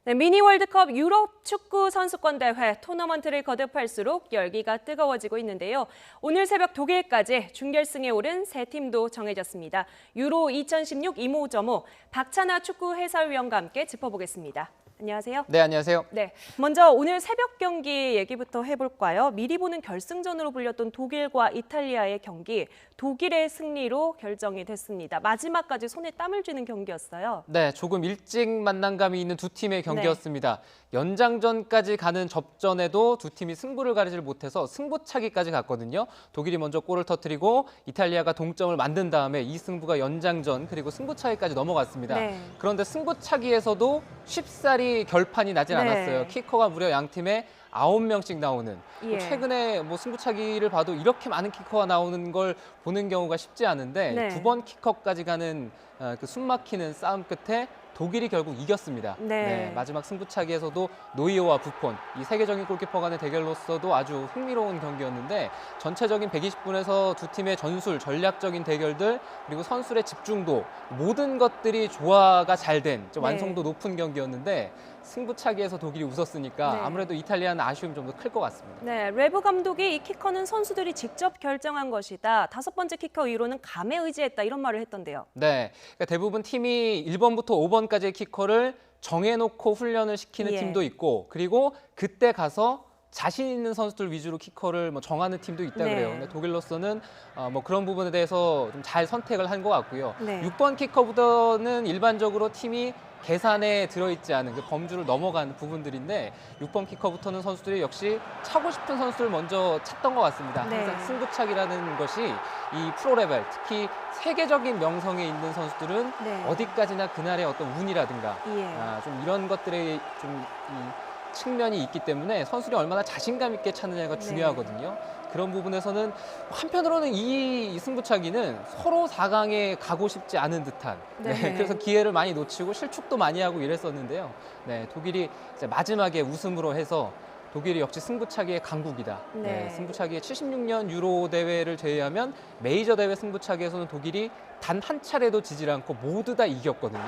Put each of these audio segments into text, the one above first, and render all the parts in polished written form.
네, 미니 월드컵 유럽 축구 선수권 대회 토너먼트를 거듭할수록 열기가 뜨거워지고 있는데요. 오늘 새벽 독일까지 준결승에 오른 세 팀도 정해졌습니다. 유로 2016 이모저모 박찬하 축구 해설위원과 함께 짚어보겠습니다. 안녕하세요. 네, 안녕하세요. 네, 먼저 오늘 새벽 경기 얘기부터 해볼까요? 미리 보는 결승전으로 불렸던 독일과 이탈리아의 경기, 독일의 승리로 결정이 됐습니다. 마지막까지 손에 땀을 쥐는 경기였어요. 네, 조금 일찍 만남감이 있는 두 팀의 경기였습니다. 연장전까지 가는 접전에도 두 팀이 승부를 가리지 못해서 승부차기까지 갔거든요. 독일이 먼저 골을 터뜨리고 이탈리아가 동점을 만든 다음에 이 승부가 연장전 그리고 승부차기까지 넘어갔습니다. 네. 그런데 승부차기에서도 쉽사리 결판이 나진 않았어요. 키커가 무려 양 팀에 9명씩 나오는. 예. 최근에 승부차기를 봐도 이렇게 많은 키커가 나오는 걸 보는 경우가 쉽지 않은데 네. 두 번 키커까지 가는 그 숨막히는 싸움 끝에 독일이 결국 이겼습니다. 네. 마지막 승부차기에서도 노이어와 부폰, 이 세계적인 골키퍼 간의 대결로서도 아주 흥미로운 경기였는데 전체적인 120분에서 두 팀의 전술, 전략적인 대결들 그리고 선수의 집중도 모든 것들이 조화가 잘 된 완성도 높은 경기였는데 승부차기에서 독일이 웃었으니까 아무래도 이탈리아는 아쉬움이 좀 더 클 것 같습니다. 네, 레브 감독이 이 키커는 선수들이 직접 결정한 것이다. 5번째 키커 위로는 감에 의지했다 이런 말을 했던데요. 네, 그러니까 대부분 팀이 1번부터 5번까지의 키커를 정해놓고 훈련을 시키는 팀도 있고 그리고 그때 가서 자신 있는 선수들 위주로 키커를 정하는 팀도 있다 그래요. 근데 독일로서는 그런 부분에 대해서 좀 잘 선택을 한 것 같고요. 6번 키커보다는 일반적으로 팀이 계산에 들어있지 않은 그 범주를 넘어간 부분들인데 6번 키커부터는 선수들이 역시 차고 싶은 선수를 먼저 찾던 것 같습니다. 항상 승부차기라는 것이 이 프로 레벨, 특히 세계적인 명성에 있는 선수들은 어디까지나 그날의 어떤 운이라든가 좀 이런 것들의 좀 측면이 있기 때문에 선수들이 얼마나 자신감 있게 찾느냐가 중요하거든요. 그런 부분에서는 한편으로는 이 승부차기는 서로 4강에 가고 싶지 않은 듯한 그래서 기회를 많이 놓치고 실축도 많이 하고 이랬었는데요. 독일이 이제 마지막에 우승으로 해서 독일이 역시 승부차기의 강국이다. 승부차기의 76년 유로 대회를 제외하면 메이저 대회 승부차기에서는 독일이 단 한 차례도 지질 않고 모두 다 이겼거든요.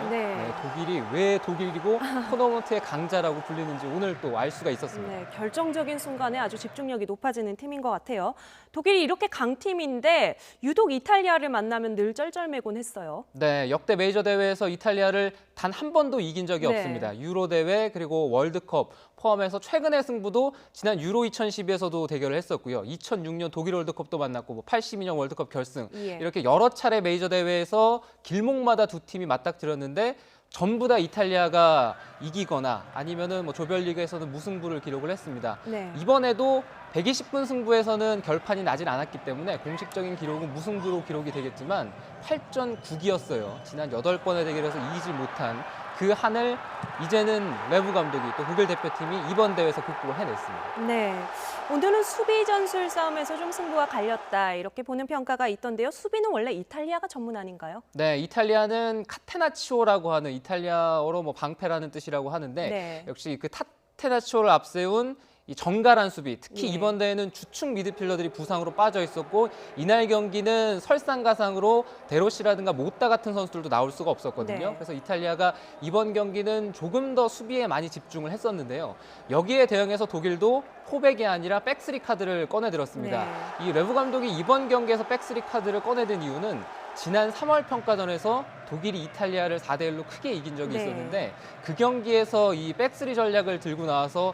독일이 왜 독일이고 토너먼트의 강자라고 불리는지 오늘 또 알 수가 있었습니다. 결정적인 순간에 아주 집중력이 높아지는 팀인 것 같아요. 독일이 이렇게 강팀인데 유독 이탈리아를 만나면 늘 쩔쩔매곤 했어요. 네, 역대 메이저 대회에서 이탈리아를 단 한 번도 이긴 적이 없습니다. 유로 대회 그리고 월드컵 포함해서 최근의 승부도 지난 유로 2012에서도 대결을 했었고요. 2006년 독일 월드컵도 만났고 82년 월드컵 결승 이렇게 여러 차례 메이저 대회에서 길목마다 두 팀이 맞닥뜨렸는데 전부 다 이탈리아가 이기거나 아니면은 조별리그에서는 무승부를 기록을 했습니다. 이번에도 120분 승부에서는 결판이 나진 않았기 때문에 공식적인 기록은 무승부로 기록이 되겠지만 8전 9기였어요. 지난 8번의 대결에서 이기지 못한 그 한을 이제는 레브 감독이 또 독일 대표팀이 이번 대회에서 극복을 해냈습니다. 오늘은 수비 전술 싸움에서 좀 승부가 갈렸다 이렇게 보는 평가가 있던데요. 수비는 원래 이탈리아가 전문 아닌가요? 네, 이탈리아는 카테나치오라고 하는 이탈리아어로 방패라는 뜻이라고 하는데 역시 그 카테나치오를 앞세운 이 정갈한 수비, 특히 이번 대회는 주축 미드필더들이 부상으로 빠져 있었고 이날 경기는 설상가상으로 데로시라든가 모타 같은 선수들도 나올 수가 없었거든요. 그래서 이탈리아가 이번 경기는 조금 더 수비에 많이 집중을 했었는데요. 여기에 대응해서 독일도 포백이 아니라 백스리 카드를 꺼내들었습니다. 이 레브 감독이 이번 경기에서 백스리 카드를 꺼내든 이유는 지난 3월 평가전에서 독일이 이탈리아를 4대1로 크게 이긴 적이 있었는데 그 경기에서 이 백스리 전략을 들고 나와서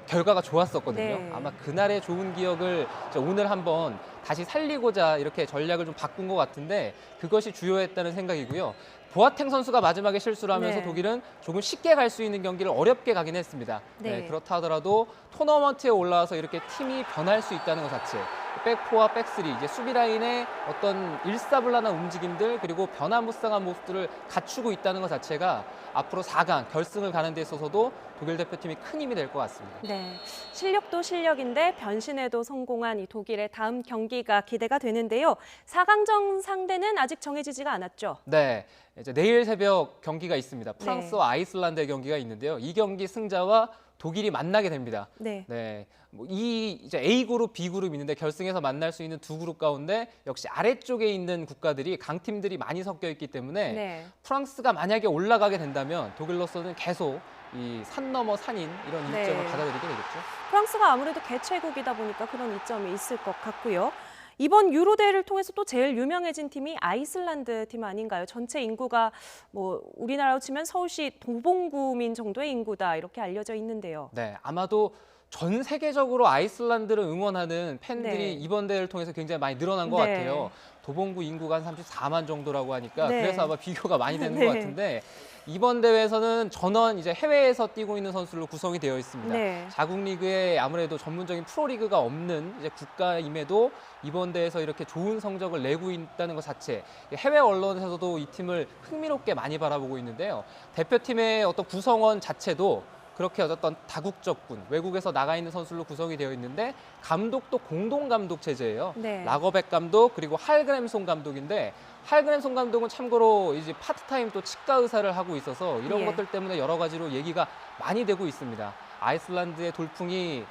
결과가 좋았었거든요. 아마 그날의 좋은 기억을 오늘 한번 다시 살리고자 이렇게 전략을 좀 바꾼 것 같은데 그것이 주요했다는 생각이고요. 보아탱 선수가 마지막에 실수를 하면서 독일은 조금 쉽게 갈 수 있는 경기를 어렵게 가긴 했습니다. 그렇다 하더라도 토너먼트에 올라와서 이렇게 팀이 변할 수 있다는 것 자체, 백포와 백스리, 이제 수비 라인의 어떤 일사불란한 움직임들 그리고 변화무쌍한 모습들을 갖추고 있다는 것 자체가 앞으로 4강 결승을 가는 데 있어서도 독일 대표팀이 큰 힘이 될 것 같습니다. 실력도 실력인데 변신에도 성공한 이 독일의 다음 경기가 기대가 되는데요. 4강전 상대는 아직 정해지지가 않았죠. 네, 이제 내일 새벽 경기가 있습니다. 프랑스와 아이슬란드의 경기가 있는데요. 이 경기 승자와 독일이 만나게 됩니다. 이 이제 A 그룹, B 그룹 있는데 결승에서 만날 수 있는 두 그룹 가운데 역시 아래쪽에 있는 국가들이 강팀들이 많이 섞여 있기 때문에 프랑스가 만약에 올라가게 된다면 독일로서는 계속 이 산 넘어 산인 이런 네. 이점을 받아들이게 되겠죠. 프랑스가 아무래도 개최국이다 보니까 그런 이점이 있을 것 같고요. 이번 유로 대회를 통해서 또 제일 유명해진 팀이 아이슬란드 팀 아닌가요? 전체 인구가 뭐 우리나라로 치면 서울시 도봉구민 정도의 인구다 이렇게 알려져 있는데요. 네, 아마도 전 세계적으로 아이슬란드를 응원하는 팬들이 네. 이번 대회를 통해서 굉장히 많이 늘어난 것 네. 같아요. 도봉구 인구가 한 34만 정도라고 하니까 네. 그래서 아마 비교가 많이 되는 네. 것 같은데 이번 대회에서는 전원 이제 해외에서 뛰고 있는 선수로 구성이 되어 있습니다. 네. 자국 리그에 아무래도 전문적인 프로 리그가 없는 이제 국가임에도 이번 대회에서 이렇게 좋은 성적을 내고 있다는 것 자체 해외 언론에서도 이 팀을 흥미롭게 많이 바라보고 있는데요. 대표팀의 어떤 구성원 자체도 그렇게 어떤 다국적군, 외국에서 나가 있는 선수로 구성이 되어 있는데 감독도 공동 감독 체제예요. 네. 라거백 감독 그리고 할그램송 감독인데 할그램송 감독은 참고로 이제 파트타임 또 치과 의사를 하고 있어서 이런 예. 것들 때문에 여러 가지로 얘기가 많이 되고 있습니다. 아이슬란드의 돌풍이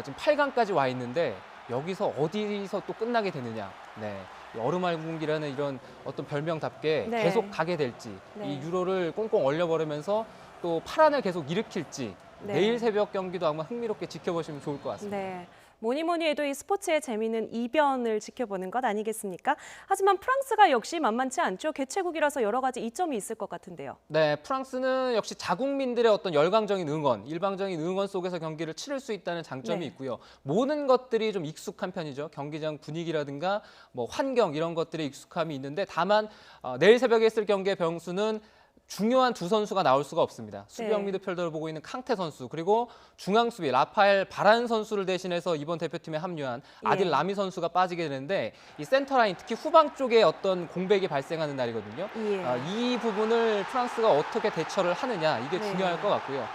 지금 8강까지 와 있는데 여기서 어디서 또 끝나게 되느냐. 네. 얼음알공기라는 이런 어떤 별명답게 네. 계속 가게 될지 네. 이 유로를 꽁꽁 얼려버리면서 또 파란을 계속 일으킬지 네. 내일 새벽 경기도 아마 흥미롭게 지켜보시면 좋을 것 같습니다. 네. 뭐니 뭐니 해도 이 스포츠의 재미는 이변을 지켜보는 것 아니겠습니까? 하지만 프랑스가 역시 만만치 않죠. 개최국이라서 여러 가지 이점이 있을 것 같은데요. 네, 프랑스는 역시 자국민들의 어떤 열광적인 응원, 일방적인 응원 속에서 경기를 치를 수 있다는 장점이 네. 있고요. 모든 것들이 좀 익숙한 편이죠. 경기장 분위기라든가 뭐 환경 이런 것들에 익숙함이 있는데 다만 내일 새벽에 있을 경기의 병수는 중요한 두 선수가 나올 수가 없습니다. 수비형 네. 미드필더를 보고 있는 캉테 선수 그리고 중앙 수비 라파엘 바란 선수를 대신해서 이번 대표팀에 합류한 아딜 예. 라미 선수가 빠지게 되는데 이 센터 라인 특히 후방 쪽에 어떤 공백이 발생하는 날이거든요. 예. 이 부분을 프랑스가 어떻게 대처를 하느냐 이게 네. 중요할 것 같고요.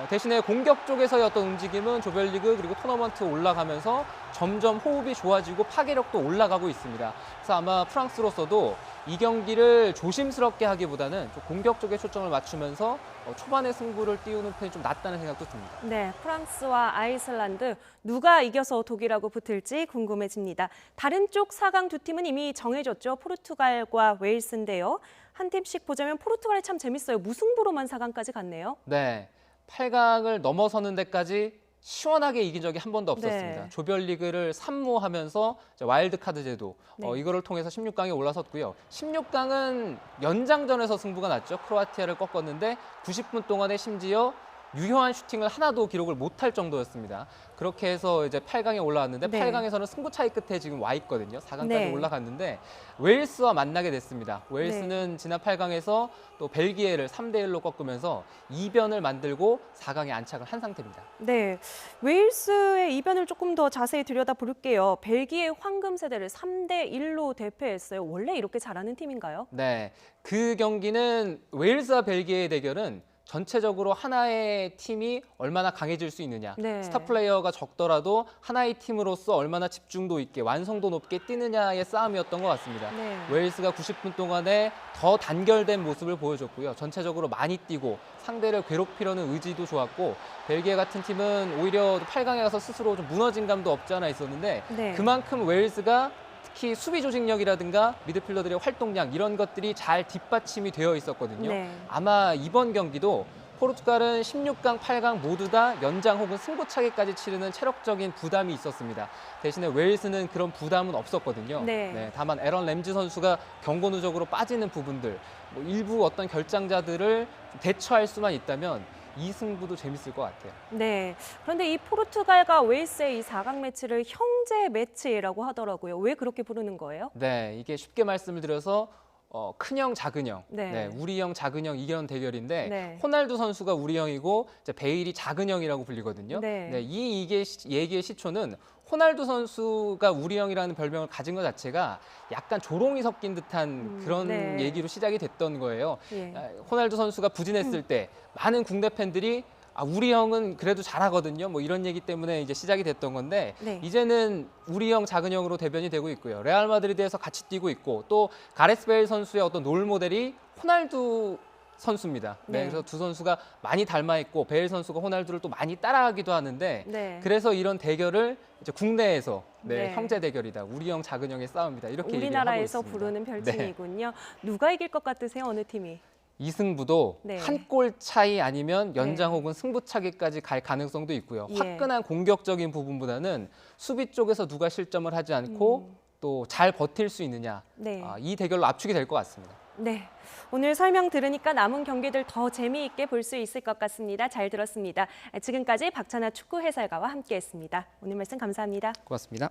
대신에 공격 쪽에서의 어떤 움직임은 조별리그 그리고 토너먼트 올라가면서 점점 호흡이 좋아지고 파괴력도 올라가고 있습니다. 그래서 아마 프랑스로서도 이 경기를 조심스럽게 하기보다는 좀 공격 쪽에 초점을 맞추면서 초반에 승부를 띄우는 편이 좀 낫다는 생각도 듭니다. 네, 프랑스와 아이슬란드 누가 이겨서 독일하고 붙을지 궁금해집니다. 다른 쪽 4강 두 팀은 이미 정해졌죠. 포르투갈과 웨일스인데요. 한 팀씩 보자면 포르투갈이 참 재밌어요. 무승부로만 4강까지 갔네요. 네, 8강을 넘어서는 데까지 시원하게 이긴 적이 한 번도 없었습니다. 네. 조별리그를 산무하면서 와일드카드 제도 네. 이거를 통해서 16강에 올라섰고요. 16강은 연장전에서 승부가 났죠. 크로아티아를 꺾었는데 90분 동안에 심지어 유효한 슈팅을 하나도 기록을 못할 정도였습니다. 그렇게 해서 이제 8강에 올라왔는데 네. 8강에서는 승부 차이 끝에 지금 와 있거든요. 4강까지 네. 올라갔는데 웨일스와 만나게 됐습니다. 웨일스는 지난 8강에서 또 벨기에를 3대1로 꺾으면서 이변을 만들고 4강에 안착을 한 상태입니다. 네, 웨일스의 이변을 조금 더 자세히 들여다볼게요. 벨기에 황금 세대를 3대1로 대패했어요. 원래 이렇게 잘하는 팀인가요? 네, 그 경기는 웨일스와 벨기에의 대결은 전체적으로 하나의 팀이 얼마나 강해질 수 있느냐. 네. 스타 플레이어가 적더라도 하나의 팀으로서 얼마나 집중도 있게 완성도 높게 뛰느냐의 싸움이었던 것 같습니다. 네. 웨일스가 90분 동안에 더 단결된 모습을 보여줬고요. 전체적으로 많이 뛰고 상대를 괴롭히려는 의지도 좋았고 벨기에 같은 팀은 오히려 8강에 가서 스스로 좀 무너진 감도 없지 않아 있었는데 네. 그만큼 웨일스가 특히 수비 조직력이라든가 미드필더들의 활동량 이런 것들이 잘 뒷받침이 되어 있었거든요. 네. 아마 이번 경기도 포르투갈은 16강, 8강 모두 다 연장 혹은 승부차기까지 치르는 체력적인 부담이 있었습니다. 대신에 웨일스는 그런 부담은 없었거든요. 네. 다만 에런 램지 선수가 경고 누적으로 빠지는 부분들, 뭐 일부 어떤 결장자들을 대처할 수만 있다면 이 승부도 재밌을 것 같아요. 네. 그런데 이 포르투갈과 웨일스의 이 4강 매치를 형제 매치라고 하더라고요. 왜 그렇게 부르는 거예요? 네, 이게 쉽게 말씀을 드려서 큰형, 작은형, 네. 우리 형, 작은형 이런 대결인데 네. 호날두 선수가 우리 형이고 이제 베일이 작은형이라고 불리거든요. 네. 이게 얘기의 시초는 호날두 선수가 우리 형이라는 별명을 가진 것 자체가 약간 조롱이 섞인 듯한 그런 네. 얘기로 시작이 됐던 거예요. 예. 호날두 선수가 부진했을 때 많은 국내 팬들이 우리 형은 그래도 잘하거든요. 뭐 이런 얘기 때문에 이제 시작이 됐던 건데 네. 이제는 우리 형, 작은 형으로 대변이 되고 있고요. 레알 마드리드에서 같이 뛰고 있고 또 가레스 베일 선수의 어떤 롤 모델이 호날두 선수입니다. 네. 그래서 두 선수가 많이 닮아 있고 베일 선수가 호날두를 또 많이 따라하기도 하는데 네. 그래서 이런 대결을 이제 국내에서 네. 형제 대결이다. 우리 형, 작은 형의 싸움이다. 이렇게 얘기를 하고 우리나라에서 있습니다. 부르는 네. 별칭이군요. 누가 이길 것 같으세요? 어느 팀이? 이승부도 네. 한 골 차이 아니면 연장 혹은 승부차기까지 갈 가능성도 있고요. 예. 화끈한 공격적인 부분보다는 수비 쪽에서 누가 실점을 하지 않고 또 잘 버틸 수 있느냐. 네. 이 대결로 압축이 될 것 같습니다. 네, 오늘 설명 들으니까 남은 경기들 더 재미있게 볼 수 있을 것 같습니다. 잘 들었습니다. 지금까지 박찬아 축구 해설가와 함께했습니다. 오늘 말씀 감사합니다. 고맙습니다.